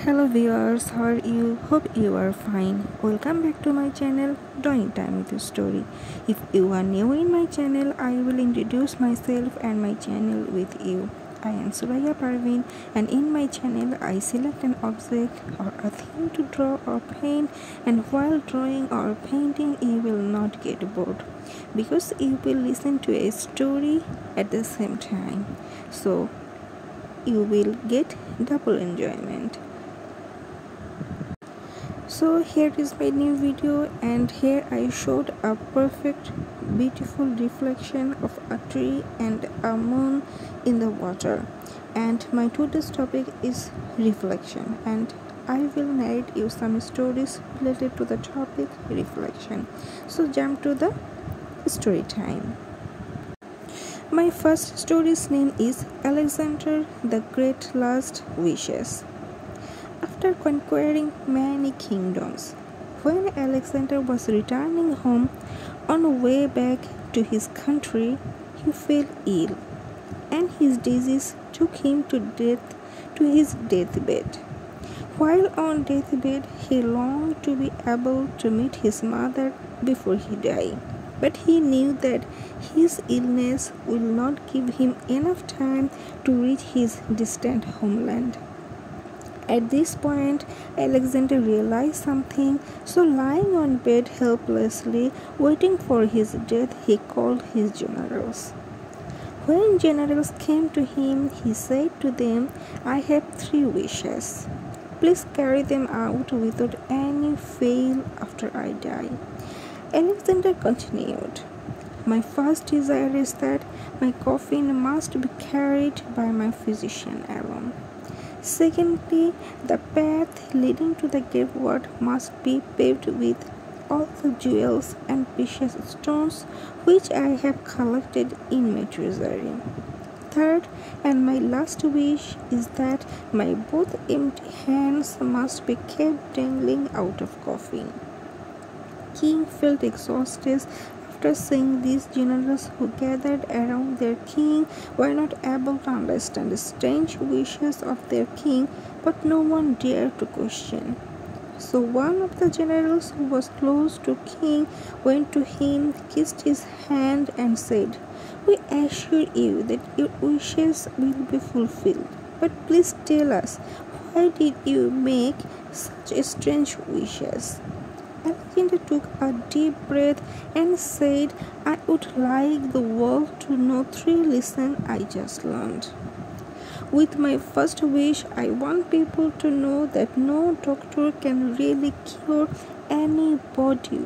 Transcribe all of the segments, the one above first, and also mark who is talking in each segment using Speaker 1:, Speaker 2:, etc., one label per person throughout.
Speaker 1: Hello viewers, how are you? Hope you are fine. Welcome back to my channel Drawing Time with the Story. If you are new in my channel, I will introduce myself and my channel with you. I am Suraya Parveen, and in my channel I select an object or a theme to draw or paint, and while drawing or painting you will not get bored because you will listen to a story at the same time. So you will get double enjoyment. So here is my new video, and here I showed a perfect beautiful reflection of a tree and a moon in the water, and my today's topic is reflection, and I will narrate you some stories related to the topic reflection. So jump to the story time. My first story's name is Alexander the Great Last Wishes. After conquering many kingdoms, when Alexander was returning home on the way back to his country, he fell ill, and his disease took him to his deathbed. While on deathbed, he longed to be able to meet his mother before he died, but he knew that his illness would not give him enough time to reach his distant homeland. At this point, Alexander realized something, so lying on bed helplessly, waiting for his death, he called his generals. When generals came to him, he said to them, "I have 3 wishes. Please carry them out without any fail after I die." Alexander continued, "My first desire is that my coffin must be carried by my physician alone. Secondly, the path leading to the graveyard must be paved with all the jewels and precious stones which I have collected in my treasury. Third, and my last wish, is that my both empty hands must be kept dangling out of coffin." King felt exhausted after seeing these generals who gathered around their king were not able to understand the strange wishes of their king, but no one dared to question. So one of the generals who was close to king went to him, kissed his hand, and said, "We assure you that your wishes will be fulfilled. But please tell us, why did you make such strange wishes?" Alexander took a deep breath and said, "I would like the world to know 3 lessons I just learned. With my first wish, I want people to know that no doctor can really cure anybody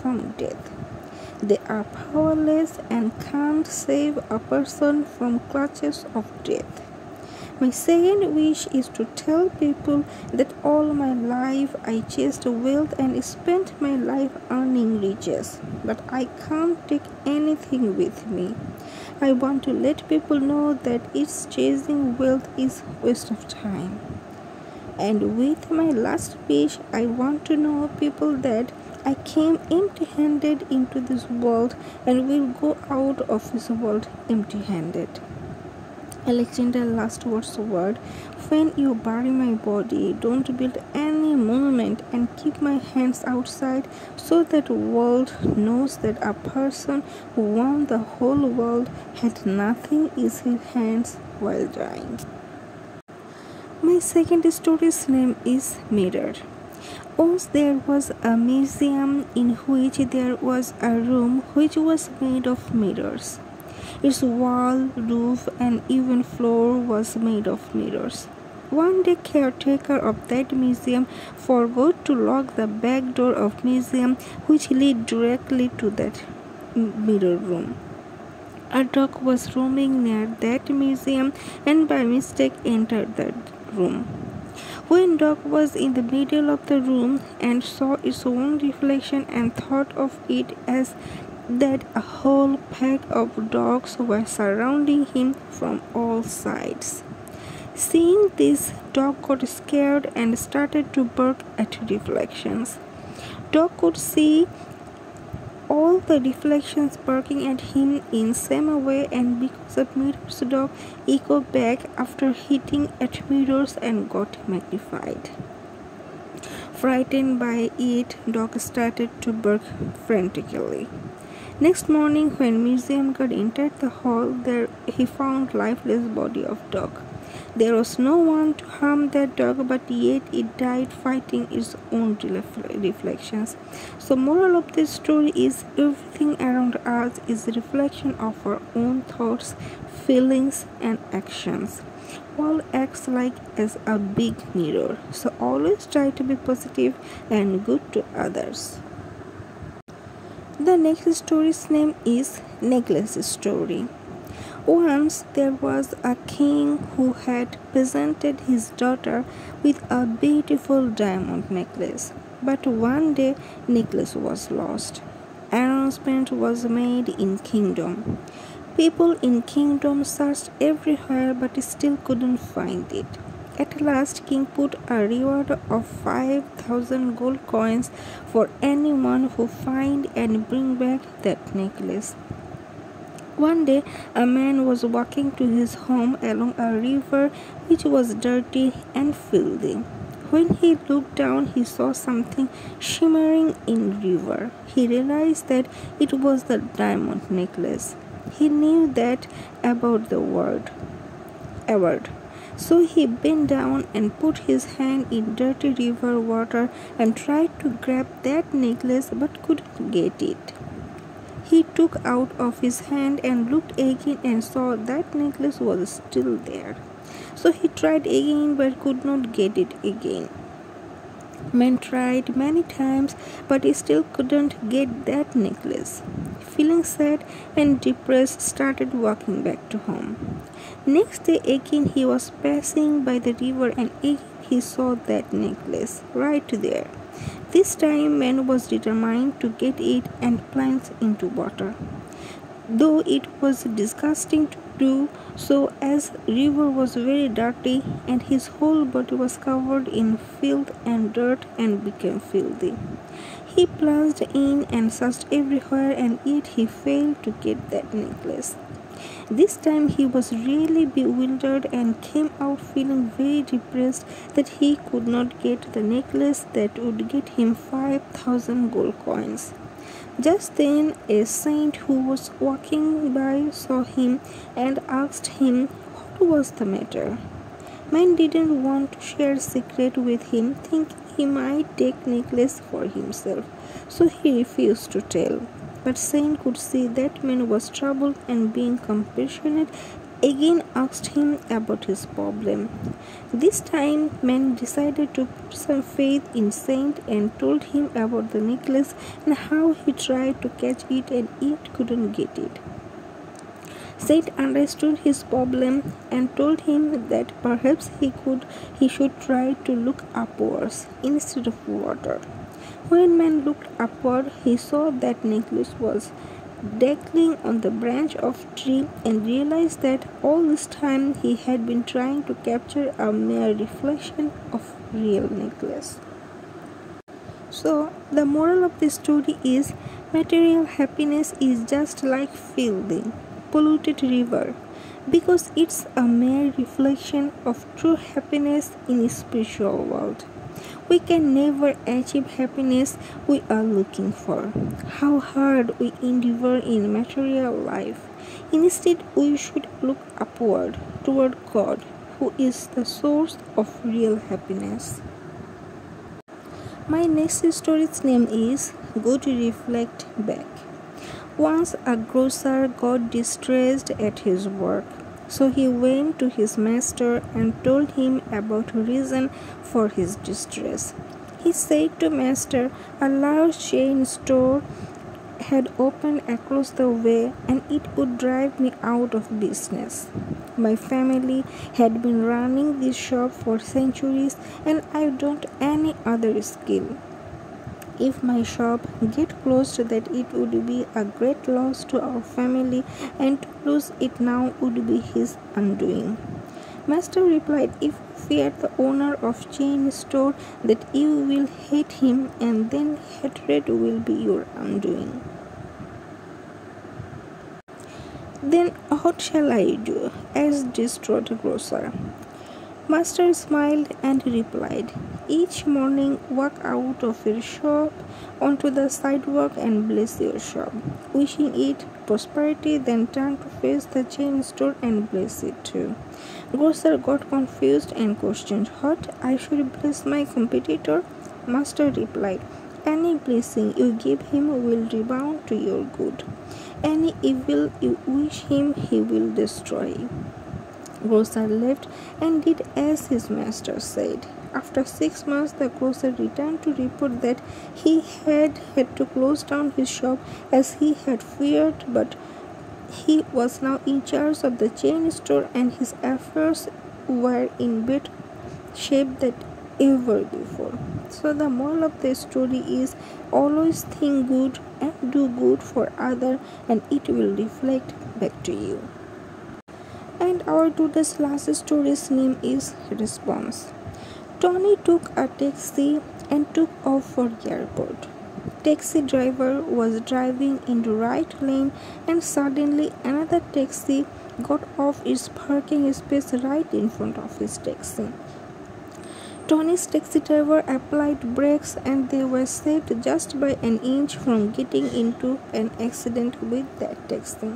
Speaker 1: from death. They are powerless and can't save a person from clutches of death. My second wish is to tell people that all my life I chased wealth and spent my life earning riches, but I can't take anything with me. I want to let people know that it's chasing wealth is waste of time. And with my last wish, I want to know people that I came empty-handed into this world and will go out of this world empty-handed." Alexander's last words were, "When you bury my body, don't build any monument and keep my hands outside so that the world knows that a person who won the whole world had nothing in his hands while dying." My second story's name is Mirror. Once there was a museum in which there was a room which was made of mirrors. Its wall, roof, and even floor was made of mirrors. One day, caretaker of that museum forgot to lock the back door of museum, which led directly to that mirror room. A dog was roaming near that museum and by mistake entered the room. When dog was in the middle of the room and saw its own reflection and thought of it as that a whole pack of dogs were surrounding him from all sides. Seeing this, dog got scared and started to bark at reflections. Dog could see all the reflections barking at him in same way, and because of mirrors, dog echoed back after hitting at mirrors and got magnified. Frightened by it, dog started to bark frantically. Next morning, when museum guard entered the hall, there he found lifeless body of dog. There was no one to harm that dog, but yet it died fighting its own reflections. So, moral of this story is everything around us is a reflection of our own thoughts, feelings, and actions. All acts like as a big mirror. So always try to be positive and good to others. The next story's name is Necklace Story. Once there was a king who had presented his daughter with a beautiful diamond necklace. But one day necklace was lost. Announcement was made in kingdom. People in kingdom searched everywhere but still couldn't find it. At last, king put a reward of 5,000 gold coins for anyone who find and bring back that necklace. One day, a man was walking to his home along a river which was dirty and filthy. When he looked down, he saw something shimmering in the river. He realized that it was the diamond necklace. He knew that about the award. So he bent down and put his hand in dirty river water and tried to grab that necklace but couldn't get it. He took out of his hand and looked again and saw that necklace was still there. So he tried again but could not get it again. Man tried many times but he still couldn't get that necklace. Feeling sad and depressed, started walking back to home. Next day again he was passing by the river and again he saw that necklace right there. This time man was determined to get it and plunged into water. Though it was disgusting to do so, as river was very dirty and his whole body was covered in filth and dirt and became filthy. He plunged in and searched everywhere and yet he failed to get that necklace. This time he was really bewildered and came out feeling very depressed that he could not get the necklace that would get him 5,000 gold coins. Just then a saint who was walking by saw him and asked him what was the matter. Man didn't want to share secret with him, thinking he might take necklace for himself, so he refused to tell. But saint could see that man was troubled and being compassionate again asked him about his problem. This time man decided to put some faith in saint and told him about the necklace and how he tried to catch it and yet couldn't get it. Saint understood his problem and told him that perhaps he should try to look upwards instead of water. When man looked upward, he saw that necklace was dangling on the branch of a tree and realized that all this time he had been trying to capture a mere reflection of real necklace. So, the moral of this story is material happiness is just like filthy, polluted river because it's a mere reflection of true happiness in a spiritual world. We can never achieve happiness we are looking for, how hard we endeavor in material life. Instead, we should look upward toward God, who is the source of real happiness. My next story's name is Go to Reflect Back. Once a grocer got distressed at his work. So he went to his master and told him about the reason for his distress. He said to master, a large chain store had opened across the way and it would drive me out of business. My family had been running this shop for centuries and I don't any other skill. If my shop get closed, that it would be a great loss to our family, and to lose it now would be his undoing. Master replied, if you fear the owner of chain store, that you will hate him, and then hatred will be your undoing. Then what shall I do? Asked distraught grocer. Master smiled and replied, each morning walk out of your shop onto the sidewalk and bless your shop, wishing it prosperity, then turn to face the chain store and bless it too. Grocer got confused and questioned, what, I should bless my competitor? Master replied, any blessing you give him will rebound to your good. Any evil you wish him, he will destroy. Grocer left and did as his master said. After 6 months, the grocer returned to report that he had to close down his shop as he had feared, but he was now in charge of the chain store and his affairs were in better shape than ever before. So the moral of the story is always think good and do good for others and it will reflect back to you. And our today's last story's name is Response. Tony took a taxi and took off for the airport. Taxi driver was driving in the right lane and suddenly another taxi got off its parking space right in front of his taxi. Tony's taxi driver applied brakes and they were saved just by an inch from getting into an accident with that taxi.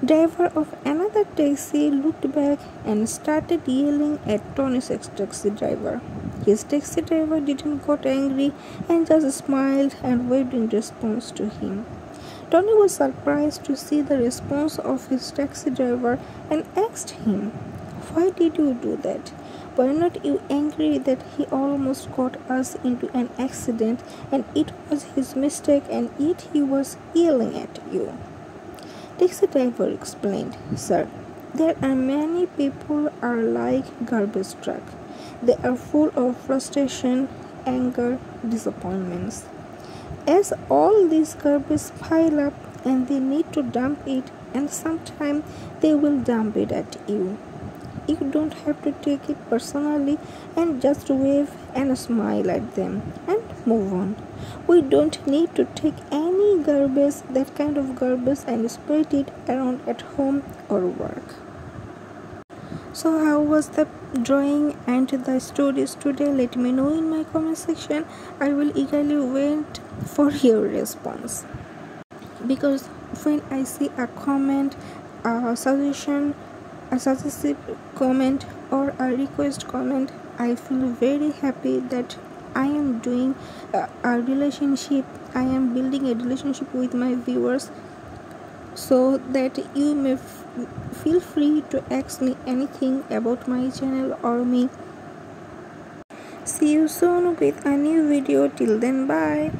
Speaker 1: Driver of another taxi looked back and started yelling at Tony's taxi driver. His taxi driver didn't get angry and just smiled and waved in response to him. Tony was surprised to see the response of his taxi driver and asked him, why did you do that? Were not you angry that he almost got us into an accident and it was his mistake and yet he was yelling at you? Taxi driver explained, sir, there are many people are like garbage truck. They are full of frustration, anger, disappointments. As all these garbage pile up and they need to dump it and sometime they will dump it at you. You don't have to take it personally and just wave and smile at them and move on. We don't need to take any garbage, that kind of garbage, and spread it around at home or work. So how was the drawing and the stories today? Let me know in my comment section. I will eagerly wait for your response. Because when I see a comment, a suggestion, a suggestive comment or a request comment, I feel very happy that I am doing a relationship. I am building a relationship with my viewers, so that you may feel free to ask me anything about my channel or me. See you soon with a new video. Till then, bye.